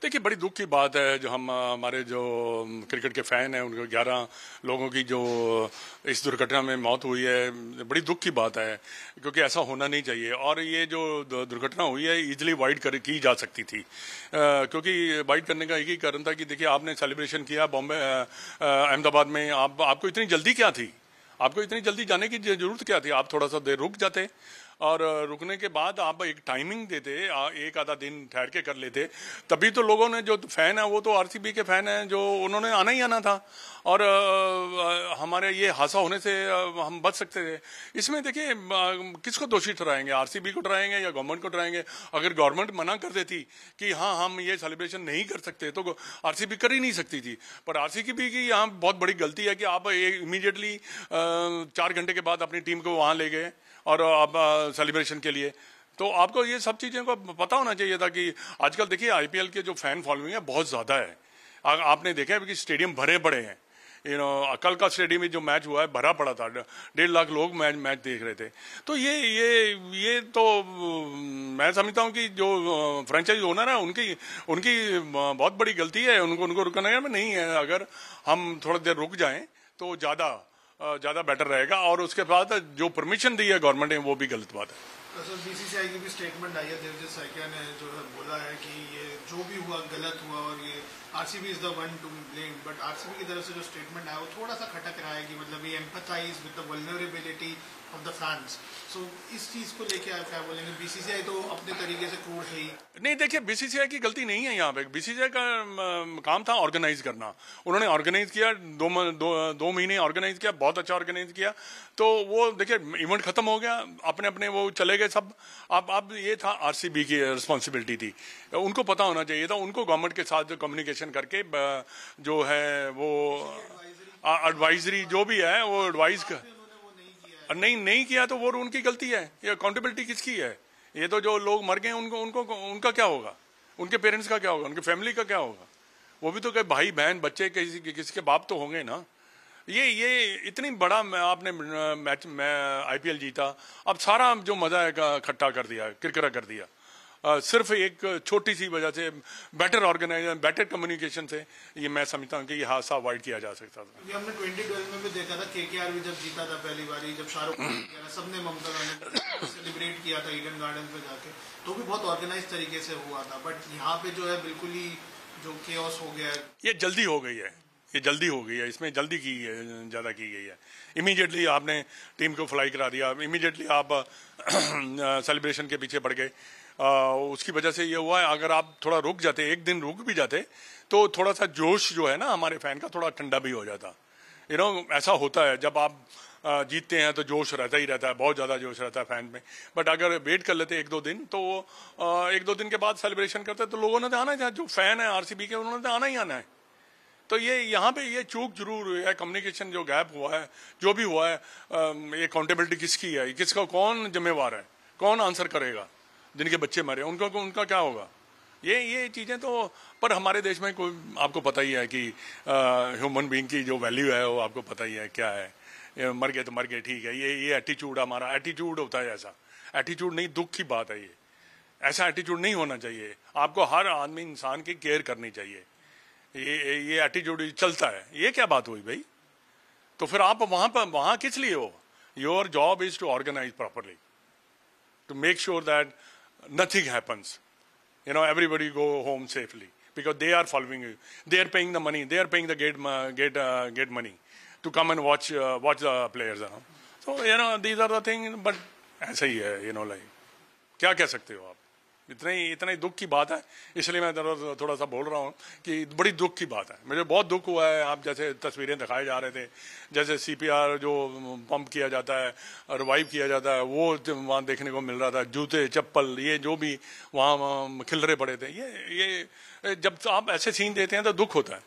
देखिए, बड़ी दुख की बात है जो हमारे जो क्रिकेट के फैन हैं उनको 11 लोगों की जो इस दुर्घटना में मौत हुई है, बड़ी दुख की बात है क्योंकि ऐसा होना नहीं चाहिए। और ये जो दुर्घटना हुई है इजीली वाइड की जा सकती थी, क्योंकि वाइड करने का एक ही कारण था कि देखिए आपने सेलिब्रेशन किया बॉम्बे अहमदाबाद में, आपको इतनी जल्दी क्या थी? आपको इतनी जल्दी जाने की जरूरत क्या थी? आप थोड़ा सा देर रुक जाते और रुकने के बाद आप एक टाइमिंग देते, एक आधा दिन ठहर के कर लेते, तभी तो लोगों ने, जो फैन है वो तो आरसीबी के फैन हैं, जो उन्होंने आना ही आना था और हमारे ये हादसा होने से हम बच सकते थे। इसमें देखिए किसको दोषी ठहराएंगे? आरसीबी को ठहराएंगे या गवर्नमेंट को ठहराएंगे? अगर गवर्नमेंट मना कर देती कि हाँ हम ये सेलिब्रेशन नहीं कर सकते तो आरसीबी कर ही नहीं सकती थी। पर आरसीबी की यहाँ बहुत बड़ी गलती है कि आप इमीडिएटली 4 घंटे के बाद अपनी टीम को वहाँ ले गए और अब सेलिब्रेशन के लिए। तो आपको ये सब चीज़ें को पता होना चाहिए था कि आजकल देखिए आईपीएल के जो फैन फॉलोइंग है बहुत ज़्यादा है। आपने देखा है कि स्टेडियम भरे पड़े हैं। कल का स्टेडियम में जो मैच हुआ है भरा पड़ा था, 1.5 लाख लोग मैच देख रहे थे। तो ये तो मैं समझता हूँ कि जो फ्रेंचाइज ओनर है उनकी बहुत बड़ी गलती है। उनको रुकना में नहीं है। अगर हम थोड़ा देर रुक जाएं तो ज़्यादा बेटर रहेगा। और उसके बाद जो परमिशन दी है गवर्नमेंट ने वो भी गलत बात है। सर, बीसीसीआई की भी स्टेटमेंट आई है, देवजीत सैकिया ने जो है बोला है कि ये जो भी हुआ गलत हुआ और ये RCB is the one two blame. But RCB की तरफ से जो स्टेटमेंट आया वो थोड़ा सा खटक रहा है कि मतलब ये empathise with the vulnerability of the fans. So इस चीज को लेके आप क्या बोलेंगे? बीसीसीआई तो अपने तरीके से क्रूड है ही नहीं। देखिए, बीसीसीआई की गलती नहीं है यहाँ पे। बीसीसीआई का काम था ऑर्गेनाइज करना। उन्होंने ऑर्गेनाइज किया, दो महीने ऑर्गेनाइज किया, बहुत अच्छा ऑर्गेनाइज किया। तो वो देखिए इवेंट खत्म हो गया, अपने वो चले गए सब। अब ये था आरसीबी की रिस्पॉन्सिबिलिटी थी, उनको पता होना चाहिए था। उनको गवर्नमेंट के साथ कम्युनिकेशन करके जो है वो एडवाइजरी जो भी है वो एडवाइज नहीं किया तो वो उनकी गलती है। ये अकाउंटेबिलिटी किसकी है? ये तो जो लोग मर गए उनका क्या होगा? उनके पेरेंट्स का क्या होगा? उनके फैमिली का क्या होगा? वो भी तो कई भाई बहन बच्चे किसी के बाप तो होंगे ना। ये इतनी बड़ा आपने मैच में आईपीएल जीता, अब सारा जो मजा है खट्टा कर दिया, किरकिरा कर दिया। सिर्फ एक छोटी सी वजह से, बेटर ऑर्गेनाइजेशन, बेटर कम्युनिकेशन से ये मैं समझता हूँ कि ये हादसा अवॉइड किया जा सकता था। ये हमने 2012 में भी देखा था, केकेआर भी जब जीता था पहली बारी, जब शाहरुख खान सबने ममता ने सेलिब्रेट किया था ईडन गार्डन पे जाके, तो भी बहुत ऑर्गेनाइज तरीके से हुआ था। बट यहाँ पे जो है बिल्कुल ही जो केओस हो गया है। ये जल्दी हो गई है, इसमें जल्दी ज़्यादा की गई है। इमीडिएटली आपने टीम को फ्लाई करा दिया, इमीडिएटली आप सेलिब्रेशन के पीछे पड़ गए। उसकी वजह से ये हुआ है। अगर आप थोड़ा रुक जाते, एक दिन रुक भी जाते, तो थोड़ा सा जोश जो है ना हमारे फैन का थोड़ा ठंडा भी हो जाता। ऐसा होता है जब आप जीतते हैं तो जोश रहता ही रहता है, बहुत ज़्यादा जोश रहता है फैन में। बट अगर वेट कर लेते 1-2 दिन तो 1-2 दिन के बाद सेलिब्रेशन करते तो लोगों ने तो आना है। जो फैन है आरसीबी के उन्होंने तो आना ही आना है। तो ये यहाँ पे ये चूक जरूर हुई है, कम्युनिकेशन जो गैप हुआ है, जो भी हुआ है, ये अकाउंटेबिलिटी किसकी है? किसका, कौन जिम्मेवार है? कौन आंसर करेगा? जिनके बच्चे मरे उनका क्या होगा? ये चीज़ें तो, पर हमारे देश में कोई, आपको पता ही है कि ह्यूमन बीइंग की जो वैल्यू है वो आपको पता ही है क्या है। मर गए तो मर गए, ठीक है। ये एटीट्यूड, हमारा एटीट्यूड होता है। ऐसा एटीट्यूड नहीं, दुख की बात है ये। ऐसा एटीट्यूड नहीं होना चाहिए। आपको हर आदमी इंसान की केयर करनी चाहिए। ये एटीट्यूड चलता है, ये क्या बात हुई भाई? तो फिर आप वहां किस लिए हो? Your job is to organise properly, to make sure that nothing happens. Everybody go home safely because they are following you. They are paying the money. They are paying the gate money to come and watch the players. So these are the things. But ऐसा ही है, like क्या कह सकते हो आप? इतना ही दुख की बात है। इसलिए मैं थोड़ा सा बोल रहा हूँ कि बड़ी दुख की बात है। मुझे बहुत दुख हुआ है। आप जैसे तस्वीरें दिखाए जा रहे थे, जैसे सीपीआर जो पंप किया जाता है, रिवाइव किया जाता है, वो वहाँ देखने को मिल रहा था। जूते चप्पल ये जो भी वहाँ खिलरे पड़े थे। ये जब आप ऐसे सीन देते हैं तो दुख होता है।